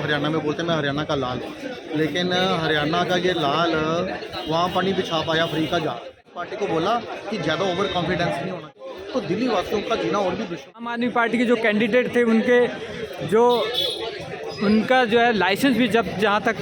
हरियाणा में बोलते हैं मैं हरियाणा का लाल, लेकिन हरियाणा का ये लाल वहाँ पर नहीं बिछा पाया फ्री का जाल। पार्टी को बोला कि ज़्यादा ओवर कॉन्फिडेंस नहीं होना, तो दिल्ली वासियों का जीना और भी दुश्मन। आम आदमी पार्टी के जो कैंडिडेट थे उनके जो उनका जो है लाइसेंस भी जब्त, जहाँ तक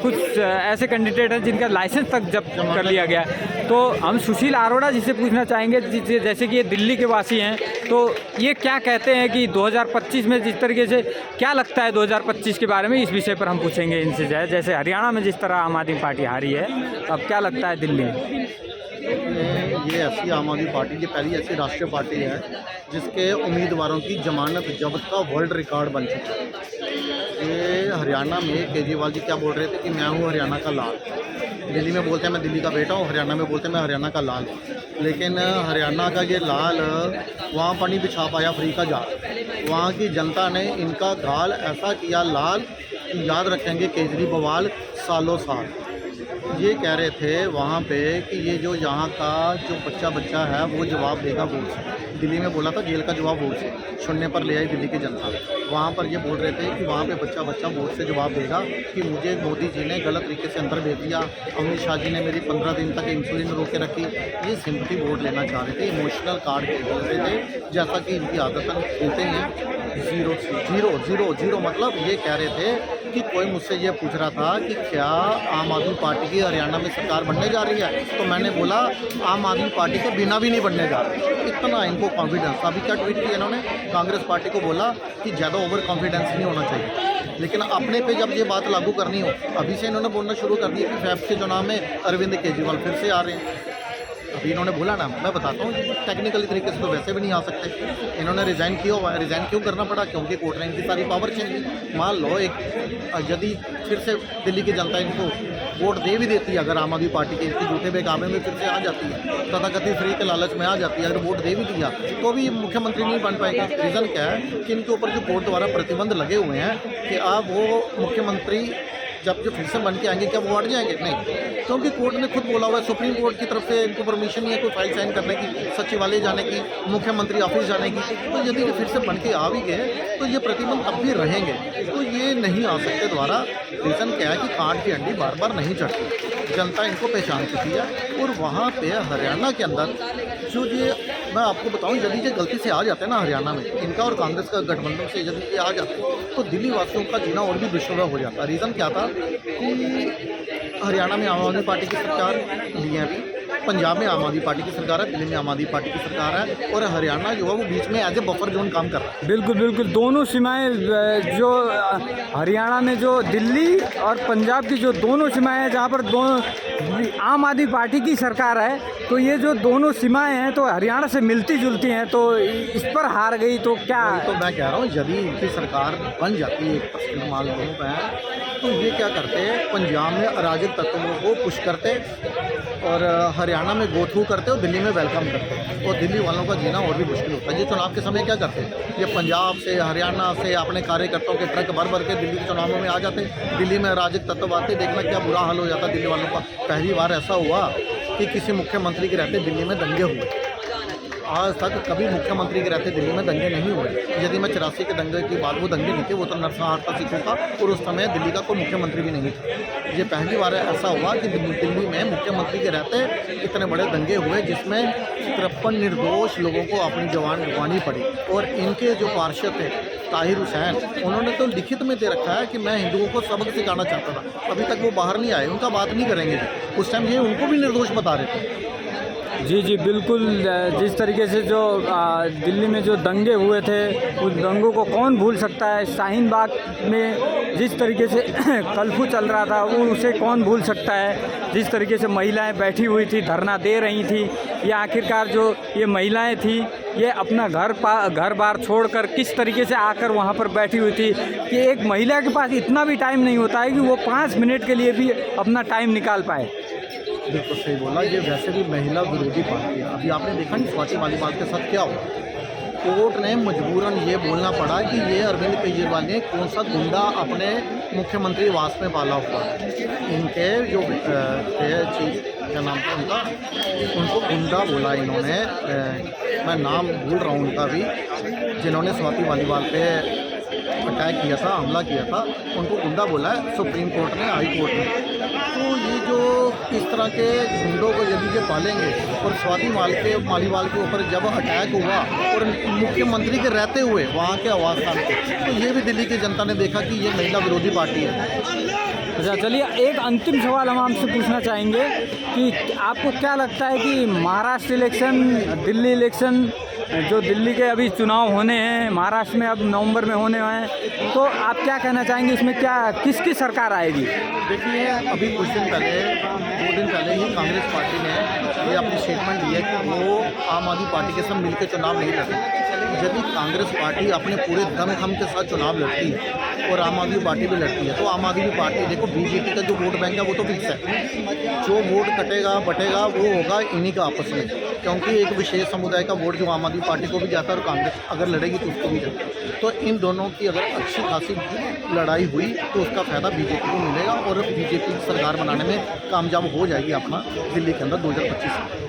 कुछ ऐसे कैंडिडेट हैं जिनका लाइसेंस तक जब्त कर लिया गया है। तो हम सुशील अरोड़ा जी से पूछना चाहेंगे, जैसे कि ये दिल्ली के वासी हैं, तो ये क्या कहते हैं कि 2025 में जिस तरीके से क्या लगता है 2025 के बारे में, इस विषय पर हम पूछेंगे इनसे। जैसे हरियाणा में जिस तरह आम आदमी पार्टी हारी है, तो अब क्या लगता है दिल्ली में? ये ऐसी आम आदमी पार्टी की पहली ऐसी राष्ट्रीय पार्टी है जिसके उम्मीदवारों की जमानत जब्त का वर्ल्ड रिकॉर्ड बन चुका है। ये हरियाणा में केजरीवाल जी क्या बोल रहे थे कि मैं हूँ हरियाणा का लाल, दिल्ली में बोलते हैं मैं दिल्ली का बेटा हूँ, हरियाणा में बोलते हैं मैं हरियाणा का लाल, लेकिन हरियाणा का ये लाल वहाँ पर नहीं बिछा पाया फ्री का जाल। वहाँ की जनता ने इनका गाल ऐसा किया लाल कि याद रखेंगे केजरीवाल सालों साल। ये कह रहे थे वहाँ पे कि ये जो यहाँ का जो बच्चा है वो जवाब देगा वोट से। दिल्ली में बोला था जेल का जवाब वोट से, सुनने पर ले आई दिल्ली की जनता। वहाँ पर ये बोल रहे थे कि वहाँ पे बच्चा वोट से जवाब देगा कि मुझे मोदी जी ने गलत तरीके से अंदर भेज दिया, अमित शाह जी ने मेरी 15 दिन तक इंसुलिन रोक के रखी। ये सिंपथी वोट लेना चाह रहे थे, इमोशनल कार्ड खेल रहे थे, जैसा कि इनकी आदतन खेलते हैं। जीरो मतलब ये कह रहे थे कि कोई मुझसे ये पूछ रहा था कि क्या आम आदमी पार्टी की हरियाणा में सरकार बनने जा रही है, तो मैंने बोला आम आदमी पार्टी के बिना भी नहीं बनने जा रही। इतना इनको कॉन्फिडेंस। अभी क्या ट्वीट किया इन्होंने, कांग्रेस पार्टी को बोला कि ज़्यादा ओवर कॉन्फिडेंस नहीं होना चाहिए, लेकिन अपने पे जब ये बात लागू करनी हो, अभी से इन्होंने बोलना शुरू कर दिया कि फैब के चुनाव में अरविंद केजरीवाल फिर से आ रहे हैं। अभी इन्होंने बोला ना, मैं बताता हूँ टेक्निकली तरीके से तो वैसे भी नहीं आ सकते। इन्होंने रिज़ाइन किया हुआ है। रिज़ाइन क्यों करना पड़ा? क्योंकि कोर्ट ने इनकी सारी पावर छीन ली। मान लो यदि फिर से दिल्ली की जनता इनको वोट दे भी देती है, अगर आम आदमी पार्टी के इनके झूठे बेकाबे में फिर से आ जाती है, तथाकथित फ्री के लालच में आ जाती है, अगर वोट दे भी दिया तो भी मुख्यमंत्री नहीं बन पाएगा। रीज़न क्या है कि इनके ऊपर जो कोर्ट द्वारा प्रतिबंध लगे हुए हैं कि आप वो मुख्यमंत्री जब जो फिर से बन के आएंगे क्या वो हट जाएंगे? नहीं, क्योंकि कोर्ट ने खुद बोला हुआ है, सुप्रीम कोर्ट की तरफ से इनको परमिशन नहीं है कोई फाइल साइन करने की, सचिवालय जाने की, मुख्यमंत्री ऑफिस जाने की। तो यदि ये फिर से बन के आ भी गए तो ये प्रतिबंध तब भी रहेंगे, तो ये नहीं आ सकते दोबारा। रीज़न क्या है कि कांट की हड्डी बार बार नहीं चढ़ती, जनता इनको पहचान चुकी है। और वहाँ पे हरियाणा के अंदर जो ये मैं आपको बताऊं, यदि ये गलती से आ जाते हैं ना हरियाणा में, इनका और कांग्रेस का गठबंधन से यदि ये आ जाते तो दिल्ली वासियों का जीना और भी दुश्वार हो जाता। रीज़न क्या था कि हरियाणा में आम आदमी पार्टी की सरकार ली है, अभी पंजाब में आम आदमी पार्टी की सरकार है, दिल्ली में आम आदमी पार्टी की सरकार है, और हरियाणा जो है वो बीच में एज ए बफर जोन काम कर रहा है। बिल्कुल दोनों सीमाएं, जो हरियाणा में जो दिल्ली और पंजाब की जो दोनों सीमाएं हैं, जहाँ पर दोनों आम आदमी पार्टी की सरकार है, तो ये जो दोनों सीमाएं हैं तो हरियाणा से मिलती जुलती हैं, तो इस पर हार गई तो क्या? तो मैं कह रहा हूँ यदि इनकी सरकार बन जाती है 1% मान लो है, तो ये क्या करते हैं, पंजाब में अराजक तत्वों को पुश करते और हरियाणा में गो थ्रू करते और दिल्ली में वेलकम करते, और दिल्ली वालों का जीना और भी मुश्किल होता है। ये चुनाव के समय क्या करते हैं, ये पंजाब से हरियाणा से अपने कार्यकर्ताओं के ट्रक भर के दिल्ली के चुनावों में आ जाते, दिल्ली में अराजक तत्व आते, देखना क्या बुरा हाल हो जाता दिल्ली वालों का। पहली बार ऐसा हुआ कि किसी मुख्यमंत्री के रहते दिल्ली में दंगे हुए। आज तक कभी मुख्यमंत्री के रहते दिल्ली में दंगे नहीं हुए। यदि मैं 84 के दंगे की बात, वो दंगे नहीं थे, वो तो नरसंहार था सिखों का, और उस समय दिल्ली का कोई मुख्यमंत्री भी नहीं था। ये पहली बार ऐसा हुआ कि दिल्ली में मुख्यमंत्री के रहते इतने बड़े दंगे हुए, जिसमें 53 निर्दोष लोगों को अपनी जान गंवानी पड़ी। और इनके जो पार्षद थे ताहिर हुसैन, उन्होंने तो लिखित में दे रखा है कि मैं हिंदुओं को सबक सिखाना चाहता था। अभी तक वो बाहर नहीं आए, उनका बात नहीं करेंगे। उस टाइम ये उनको भी निर्दोष बता रहे थे। जी बिल्कुल। जिस तरीके से जो दिल्ली में जो दंगे हुए थे, उस दंगों को कौन भूल सकता है। शाहीन बाग में जिस तरीके से कर्फ्यू चल रहा था, वो उसे कौन भूल सकता है। जिस तरीके से महिलाएं बैठी हुई थी, धरना दे रही थी, ये आखिरकार जो ये महिलाएं थी, ये अपना घर बार छोड़कर किस तरीके से आकर वहाँ पर बैठी हुई थी कि एक महिला के पास इतना भी टाइम नहीं होता है कि वो 5 मिनट के लिए भी अपना टाइम निकाल पाए। बिल्कुल सही बोला। ये वैसे भी महिला विरोधी पार्टी है। अभी आपने देखा नहीं स्वाति मालीवाल के साथ क्या हुआ, कोर्ट ने मजबूरन ये बोलना पड़ा कि ये अरविंद केजरीवाल ने कौन सा गुंडा अपने मुख्यमंत्री आवास में पाला हुआ है। इनके जो चीफ क्या नाम था उनका, उनको गुंडा बोला इन्होंने, मैं नाम भूल रहा हूँ उनका भी, जिन्होंने स्वाति मालीवाल पे अटैक किया था, हमला किया था, उनको गुंडा बोला है सुप्रीम कोर्ट ने, हाई कोर्ट ने। तो ये जो इस तरह के गुंडों को यदि ये पालेंगे और स्वाति मालीवाल के ऊपर जब अटैक हुआ और मुख्यमंत्री के रहते हुए वहाँ के आवास स्थान पे, तो ये भी दिल्ली की जनता ने देखा कि ये महिला विरोधी पार्टी है। अच्छा, चलिए एक अंतिम सवाल हम आपसे पूछना चाहेंगे कि आपको क्या लगता है कि महाराष्ट्र इलेक्शन, दिल्ली इलेक्शन, जो दिल्ली के अभी चुनाव होने हैं, महाराष्ट्र में अब नवंबर में होने हैं, तो आप क्या कहना चाहेंगे इसमें, क्या किसकी सरकार आएगी? देखिए, अभी कुछ दिन पहले, 2 दिन पहले ही कांग्रेस पार्टी ने ये अपनी स्टेटमेंट दी है कि वो आम आदमी पार्टी के साथ मिलकर चुनाव नहीं लड़ेगी। यदि कांग्रेस पार्टी अपने पूरे दमखम के साथ चुनाव लड़ती है और आम आदमी पार्टी भी लड़ती है, तो आम आदमी पार्टी, देखो बीजेपी का जो वोट बैंक है वो तो फिक्स है, जो वोट कटेगा बटेगा वो होगा इन्हीं का आपस में, क्योंकि एक विशेष समुदाय का वोट जो आम आदमी पार्टी को भी जाता है और कांग्रेस अगर लड़ेगी तो उसको भी जाता है। तो इन दोनों की अगर अच्छी खासी लड़ाई हुई तो उसका फ़ायदा बीजेपी को मिलेगा और बीजेपी सरकार बनाने में कामयाब हो जाएगी अपना दिल्ली के अंदर 2025 में।